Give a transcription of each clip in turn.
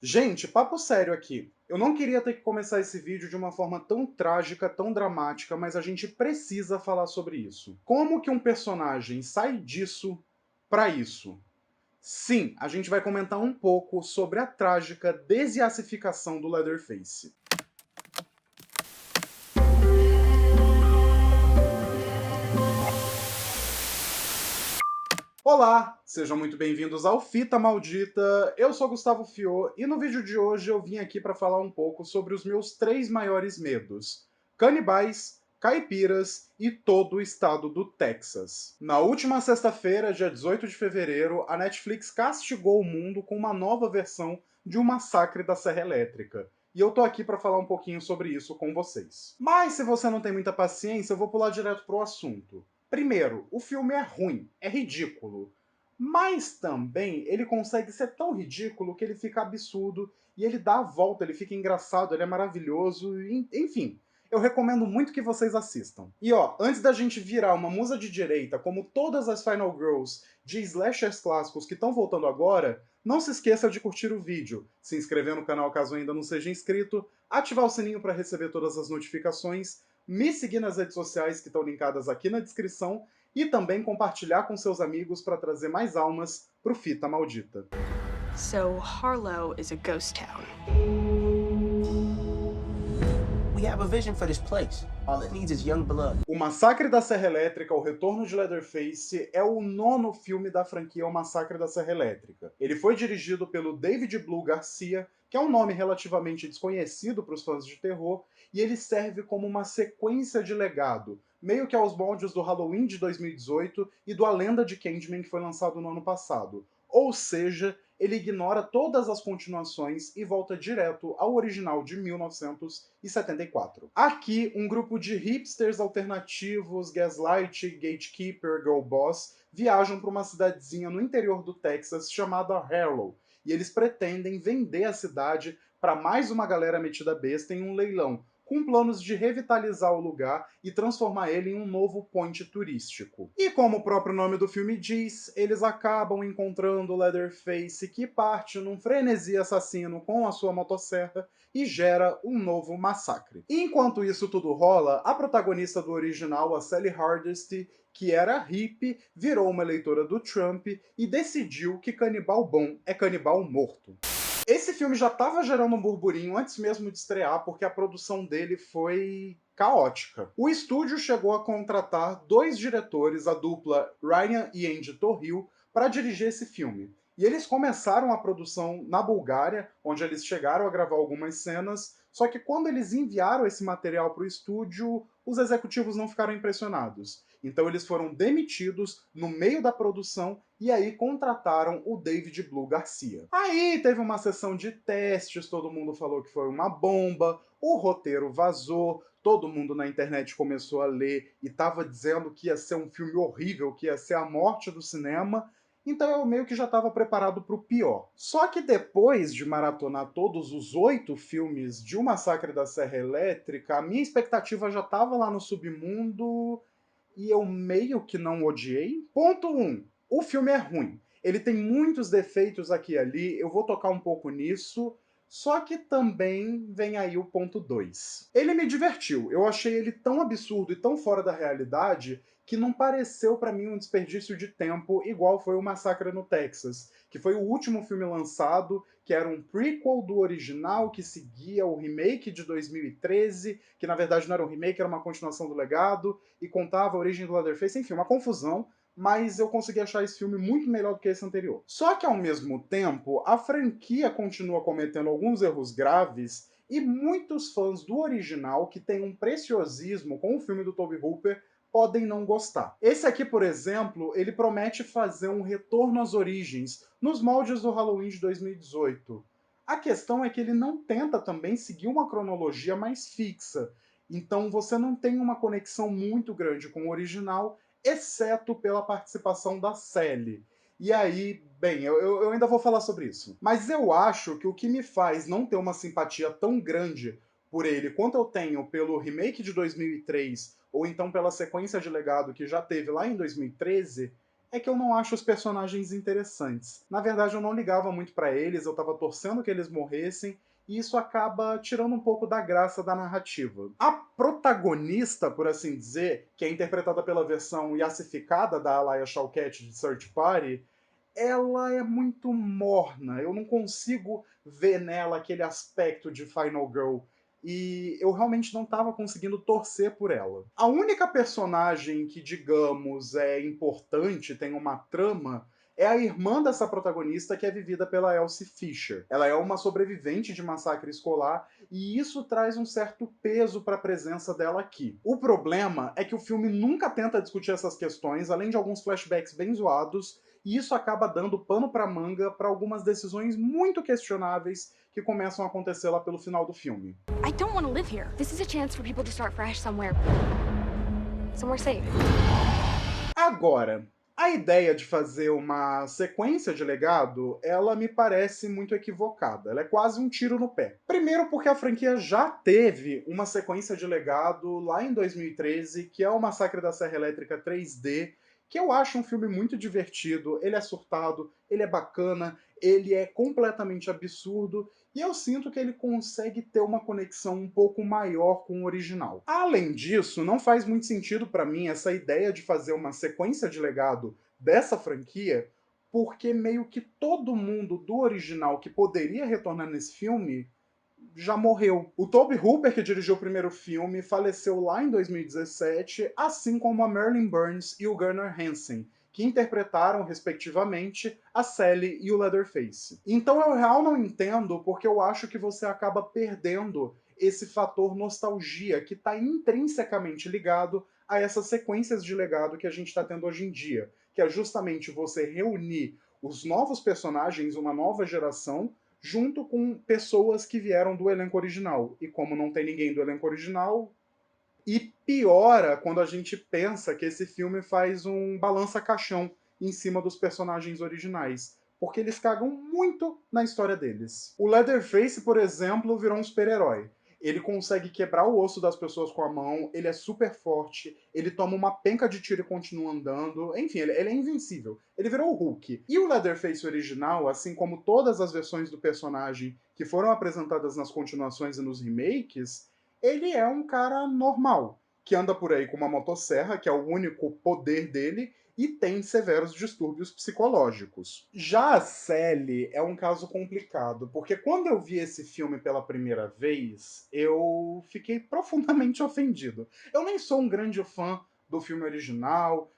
Gente, papo sério aqui. Eu não queria ter que começar esse vídeo de uma forma tão trágica, tão dramática, mas a gente precisa falar sobre isso. Como que um personagem sai disso pra isso? Sim, a gente vai comentar um pouco sobre a trágica desiacificação do Leatherface. Olá, sejam muito bem-vindos ao Fita Maldita. Eu sou Gustavo Fiô e no vídeo de hoje eu vim aqui para falar um pouco sobre os meus três maiores medos: canibais, caipiras e todo o estado do Texas. Na última sexta-feira, dia 18 de fevereiro, a Netflix castigou o mundo com uma nova versão de O Massacre da Serra Elétrica. E eu tô aqui para falar um pouquinho sobre isso com vocês. Mas se você não tem muita paciência, eu vou pular direto pro assunto. Primeiro, o filme é ruim, é ridículo. Mas também ele consegue ser tão ridículo que ele fica absurdo e ele dá a volta, ele fica engraçado, ele é maravilhoso, enfim. Eu recomendo muito que vocês assistam. E ó, antes da gente virar uma musa de direita, como todas as Final Girls de slashers clássicos que estão voltando agora, não se esqueça de curtir o vídeo, se inscrever no canal caso ainda não seja inscrito, ativar o sininho para receber todas as notificações, me seguir nas redes sociais que estão linkadas aqui na descrição e também compartilhar com seus amigos para trazer mais almas pro Fita Maldita. So Harlow is a ghost town. We have a vision for this place. All it needs is young blood. O Massacre da Serra Elétrica, O Retorno de Leatherface, é o nono filme da franquia O Massacre da Serra Elétrica. Ele foi dirigido pelo David Blue Garcia, que é um nome relativamente desconhecido para os fãs de terror, e ele serve como uma sequência de legado, meio que aos moldes do Halloween de 2018 e do A Lenda de Candyman, que foi lançado no ano passado. Ou seja, ele ignora todas as continuações e volta direto ao original de 1974. Aqui, um grupo de hipsters alternativos, Gaslight, Gatekeeper, Girl Boss, viajam para uma cidadezinha no interior do Texas chamada Harlow, e eles pretendem vender a cidade para mais uma galera metida besta em um leilão, com planos de revitalizar o lugar e transformar ele em um novo point turístico. E como o próprio nome do filme diz, eles acabam encontrando Leatherface, que parte num frenesi assassino com a sua motosserra e gera um novo massacre. E enquanto isso tudo rola, a protagonista do original, a Sally Hardesty, que era hippie, virou uma eleitora do Trump e decidiu que canibal bom é canibal morto. Esse filme já estava gerando um burburinho antes mesmo de estrear, porque a produção dele foi caótica. O estúdio chegou a contratar dois diretores, a dupla Ryan e Andy Torril, para dirigir esse filme. E eles começaram a produção na Bulgária, onde eles chegaram a gravar algumas cenas, só que quando eles enviaram esse material para o estúdio, os executivos não ficaram impressionados. Então eles foram demitidos no meio da produção e aí contrataram o David Blue Garcia. Aí teve uma sessão de testes, todo mundo falou que foi uma bomba, o roteiro vazou, todo mundo na internet começou a ler e tava dizendo que ia ser um filme horrível, que ia ser a morte do cinema. Então eu meio que já estava preparado para o pior. Só que depois de maratonar todos os 8 filmes de O Massacre da Serra Elétrica, a minha expectativa já estava lá no submundo e eu meio que não odiei. Ponto 1. O filme é ruim. Ele tem muitos defeitos aqui e ali, eu vou tocar um pouco nisso, só que também vem aí o ponto 2. Ele me divertiu, eu achei ele tão absurdo e tão fora da realidade que não pareceu pra mim um desperdício de tempo igual foi o Massacre no Texas, que foi o último filme lançado, que era um prequel do original, que seguia o remake de 2013, que na verdade não era um remake, era uma continuação do legado, e contava a origem do Leatherface, enfim, uma confusão, mas eu consegui achar esse filme muito melhor do que esse anterior. Só que ao mesmo tempo, a franquia continua cometendo alguns erros graves e muitos fãs do original que têm um preciosismo com o filme do Tobe Hooper podem não gostar. Esse aqui, por exemplo, ele promete fazer um retorno às origens, nos moldes do Halloween de 2018. A questão é que ele não tenta também seguir uma cronologia mais fixa, então você não tem uma conexão muito grande com o original, exceto pela participação da Sally. E aí, bem, eu ainda vou falar sobre isso. Mas eu acho que o que me faz não ter uma simpatia tão grande por ele quanto eu tenho pelo remake de 2003 ou então pela sequência de legado que já teve lá em 2013 é que eu não acho os personagens interessantes. Na verdade, eu não ligava muito pra eles, eu tava torcendo que eles morressem, e isso acaba tirando um pouco da graça da narrativa. A protagonista, por assim dizer, que é interpretada pela versão yassificada da Alaya Shawkat de Search Party, ela é muito morna. Eu não consigo ver nela aquele aspecto de Final Girl. E eu realmente não estava conseguindo torcer por ela. A única personagem que, digamos, é importante, tem uma trama, é a irmã dessa protagonista, que é vivida pela Elsie Fisher. Ela é uma sobrevivente de massacre escolar e isso traz um certo peso para a presença dela aqui. O problema é que o filme nunca tenta discutir essas questões, além de alguns flashbacks bem zoados, e isso acaba dando pano para manga para algumas decisões muito questionáveis que começam a acontecer lá pelo final do filme. I don't want to live here. This is a chance for people to start fresh somewhere. Somewhere safe. Agora, a ideia de fazer uma sequência de legado, ela me parece muito equivocada. Ela é quase um tiro no pé. Primeiro porque a franquia já teve uma sequência de legado lá em 2013, que é o Massacre da Serra Elétrica 3D, que eu acho um filme muito divertido, ele é surtado, ele é bacana, ele é completamente absurdo, e eu sinto que ele consegue ter uma conexão um pouco maior com o original. Além disso, não faz muito sentido pra mim essa ideia de fazer uma sequência de legado dessa franquia, porque meio que todo mundo do original que poderia retornar nesse filme já morreu. O Tobe Hooper, que dirigiu o primeiro filme, faleceu lá em 2017, assim como a Marilyn Burns e o Gunnar Hansen, que interpretaram, respectivamente, a Sally e o Leatherface. Então eu real não entendo porque eu acho que você acaba perdendo esse fator nostalgia que está intrinsecamente ligado a essas sequências de legado que a gente está tendo hoje em dia, que é justamente você reunir os novos personagens, uma nova geração, junto com pessoas que vieram do elenco original. E como não tem ninguém do elenco original, e piora quando a gente pensa que esse filme faz um balança-caixão em cima dos personagens originais. Porque eles cagam muito na história deles. O Leatherface, por exemplo, virou um super-herói. Ele consegue quebrar o osso das pessoas com a mão, ele é super forte, ele toma uma penca de tiro e continua andando. Enfim, ele é invencível. Ele virou o Hulk. E o Leatherface original, assim como todas as versões do personagem que foram apresentadas nas continuações e nos remakes, ele é um cara normal, que anda por aí com uma motosserra, que é o único poder dele, e tem severos distúrbios psicológicos. Já a Sally é um caso complicado, porque quando eu vi esse filme pela primeira vez, eu fiquei profundamente ofendido. Eu nem sou um grande fã do filme original,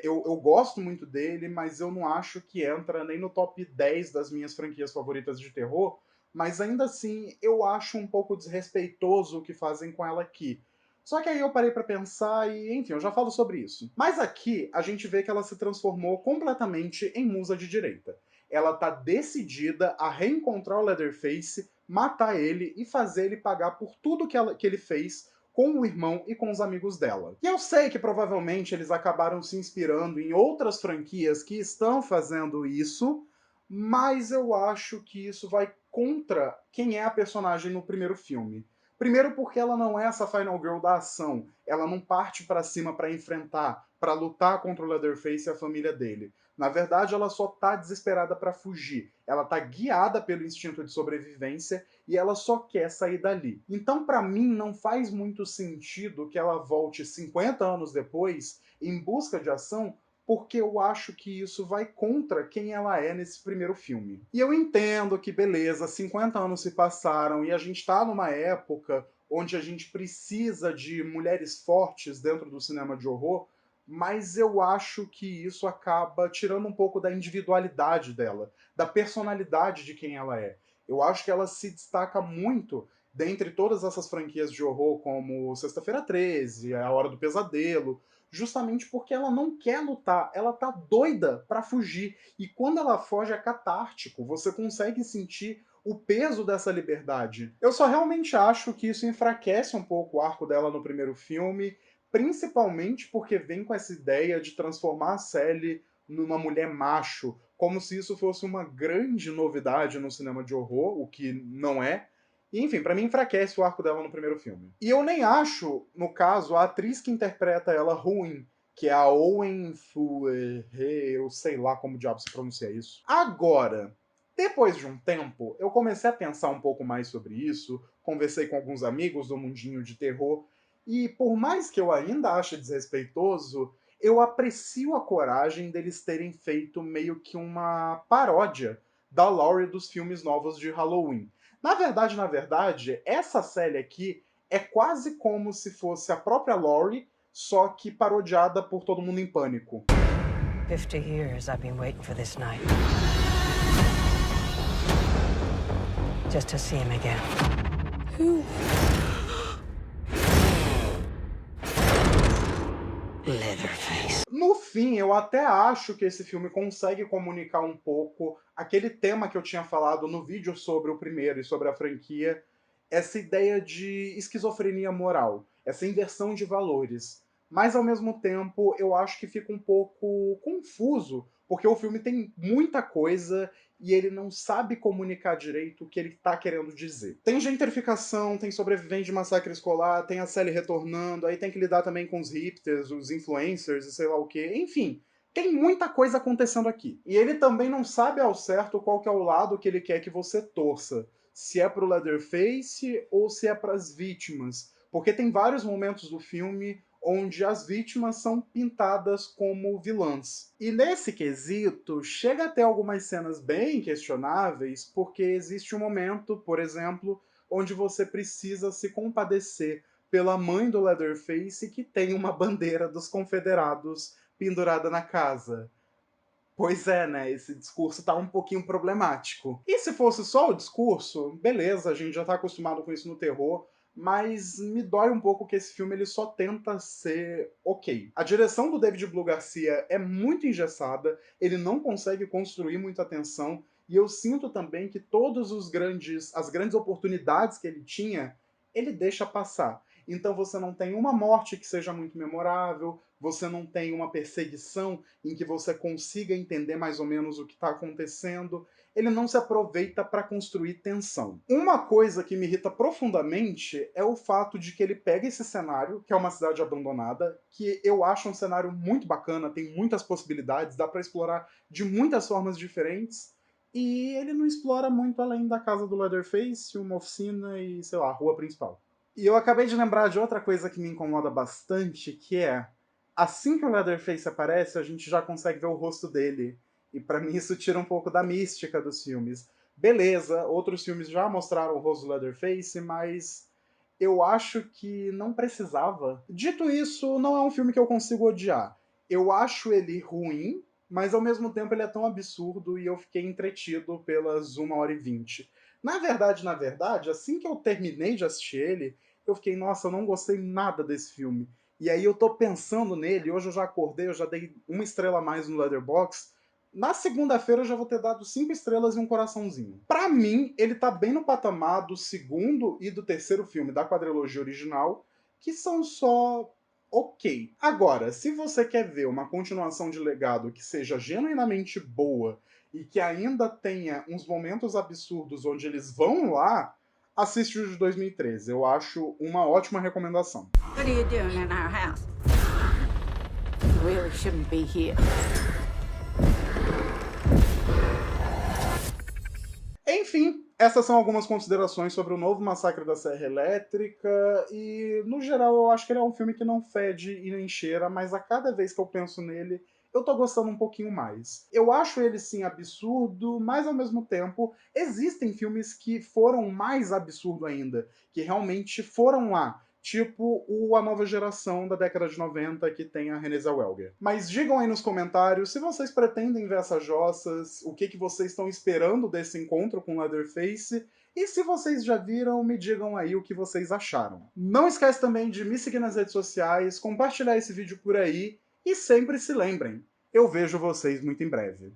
eu gosto muito dele, mas eu não acho que entra nem no top 10 das minhas franquias favoritas de terror, mas ainda assim eu acho um pouco desrespeitoso o que fazem com ela aqui. Só que aí eu parei pra pensar e, enfim, eu já falo sobre isso. Mas aqui a gente vê que ela se transformou completamente em musa de direita. Ela tá decidida a reencontrar o Leatherface, matar ele e fazer ele pagar por tudo que ele fez com o irmão e com os amigos dela. E eu sei que provavelmente eles acabaram se inspirando em outras franquias que estão fazendo isso, mas eu acho que isso vai contra quem é a personagem no primeiro filme. Primeiro porque ela não é essa Final Girl da ação. Ela não parte pra cima pra enfrentar, pra lutar contra o Leatherface e a família dele. Na verdade, ela só tá desesperada pra fugir. Ela tá guiada pelo instinto de sobrevivência e ela só quer sair dali. Então, pra mim, não faz muito sentido que ela volte 50 anos depois em busca de ação, porque eu acho que isso vai contra quem ela é nesse primeiro filme. E eu entendo que, beleza, 50 anos se passaram e a gente tá numa época onde a gente precisa de mulheres fortes dentro do cinema de horror, mas eu acho que isso acaba tirando um pouco da individualidade dela, da personalidade de quem ela é. Eu acho que ela se destaca muito dentre todas essas franquias de horror, como Sexta-feira 13, A Hora do Pesadelo, justamente porque ela não quer lutar, ela tá doida pra fugir. E quando ela foge é catártico, você consegue sentir o peso dessa liberdade. Eu só realmente acho que isso enfraquece um pouco o arco dela no primeiro filme, principalmente porque vem com essa ideia de transformar a Sally numa mulher macho, como se isso fosse uma grande novidade no cinema de horror, o que não é. E, enfim, pra mim enfraquece o arco dela no primeiro filme. E eu nem acho, no caso, a atriz que interpreta ela ruim. que é a Owen Fue, eu sei lá como diabo se pronuncia isso. Agora, depois de um tempo, eu comecei a pensar um pouco mais sobre isso, conversei com alguns amigos do mundinho de terror, e por mais que eu ainda ache desrespeitoso, eu aprecio a coragem deles terem feito meio que uma paródia da Laurie dos filmes novos de Halloween. Na verdade, essa série aqui é quase como se fosse a própria Laurie, só que parodiada por Todo Mundo em Pânico. 50 years I've been waiting for this night. Just to see him again. Who? Leatherface. No fim, eu até acho que esse filme consegue comunicar um pouco aquele tema que eu tinha falado no vídeo sobre o primeiro e sobre a franquia, essa ideia de esquizofrenia moral, essa inversão de valores. Mas ao mesmo tempo, eu acho que fica um pouco confuso, porque o filme tem muita coisa e ele não sabe comunicar direito o que ele está querendo dizer. Tem gentrificação, tem sobrevivente de massacre escolar, tem a Sally retornando, aí tem que lidar também com os hipsters, os influencers e sei lá o que. Enfim, tem muita coisa acontecendo aqui. E ele também não sabe ao certo qual que é o lado que ele quer que você torça. Se é pro Leatherface ou se é pras vítimas. Porque tem vários momentos do filme onde as vítimas são pintadas como vilãs. E nesse quesito, chega a ter algumas cenas bem questionáveis, porque existe um momento, por exemplo, onde você precisa se compadecer pela mãe do Leatherface que tem uma bandeira dos Confederados pendurada na casa. Pois é, né? Esse discurso tá um pouquinho problemático. E se fosse só o discurso, beleza, a gente já tá acostumado com isso no terror, mas me dói um pouco que esse filme ele só tenta ser ok. A direção do David Blue Garcia é muito engessada, ele não consegue construir muita tensão, e eu sinto também que todos as grandes oportunidades que ele tinha, ele deixa passar. Então você não tem uma morte que seja muito memorável, você não tem uma perseguição em que você consiga entender mais ou menos o que está acontecendo. Ele não se aproveita para construir tensão. Uma coisa que me irrita profundamente é o fato de que ele pega esse cenário, que é uma cidade abandonada, que eu acho um cenário muito bacana, tem muitas possibilidades, dá para explorar de muitas formas diferentes, e ele não explora muito além da casa do Leatherface, uma oficina e, sei lá, a rua principal. E eu acabei de lembrar de outra coisa que me incomoda bastante, que é assim que o Leatherface aparece, a gente já consegue ver o rosto dele. E pra mim isso tira um pouco da mística dos filmes. Beleza, outros filmes já mostraram o rosto do Leatherface, mas eu acho que não precisava. Dito isso, não é um filme que eu consigo odiar. Eu acho ele ruim, mas ao mesmo tempo ele é tão absurdo e eu fiquei entretido pelas 1h20. Na verdade, assim que eu terminei de assistir ele, eu fiquei, nossa, eu não gostei nada desse filme. E aí eu tô pensando nele, hoje eu já acordei, eu já dei 1 estrela a mais no Letterboxd. Na segunda-feira eu já vou ter dado 5 estrelas e um coraçãozinho. Pra mim, ele tá bem no patamar do segundo e do terceiro filme da quadrilogia original, que são só ok. Agora, se você quer ver uma continuação de Legado que seja genuinamente boa e que ainda tenha uns momentos absurdos onde eles vão lá, assiste o de 2013. Eu acho uma ótima recomendação. What are you doing in our house? You really shouldn't be here. Enfim, essas são algumas considerações sobre o novo Massacre da Serra Elétrica e, no geral, eu acho que ele é um filme que não fede e nem cheira, mas a cada vez que eu penso nele, eu tô gostando um pouquinho mais. Eu acho ele, sim, absurdo, mas, ao mesmo tempo, existem filmes que foram mais absurdo ainda, que realmente foram lá. Tipo A Nova Geração da década de 90, que tem a Renée Zellweger. Mas digam aí nos comentários se vocês pretendem ver essas jossas, o que vocês estão esperando desse encontro com Leatherface, e se vocês já viram, me digam aí o que vocês acharam. Não esquece também de me seguir nas redes sociais, compartilhar esse vídeo por aí, e sempre se lembrem, eu vejo vocês muito em breve.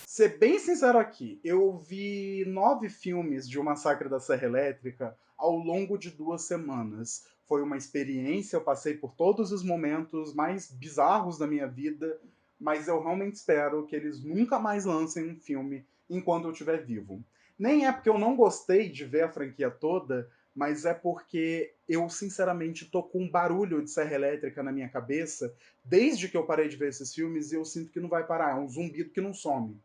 Ser bem sincero aqui, eu vi 9 filmes de O Massacre da Serra Elétrica ao longo de 2 semanas. Foi uma experiência, eu passei por todos os momentos mais bizarros da minha vida, mas eu realmente espero que eles nunca mais lancem um filme enquanto eu estiver vivo. Nem é porque eu não gostei de ver a franquia toda, mas é porque eu, sinceramente, tô com um barulho de serra elétrica na minha cabeça desde que eu parei de ver esses filmes e eu sinto que não vai parar. É um zumbido que não some.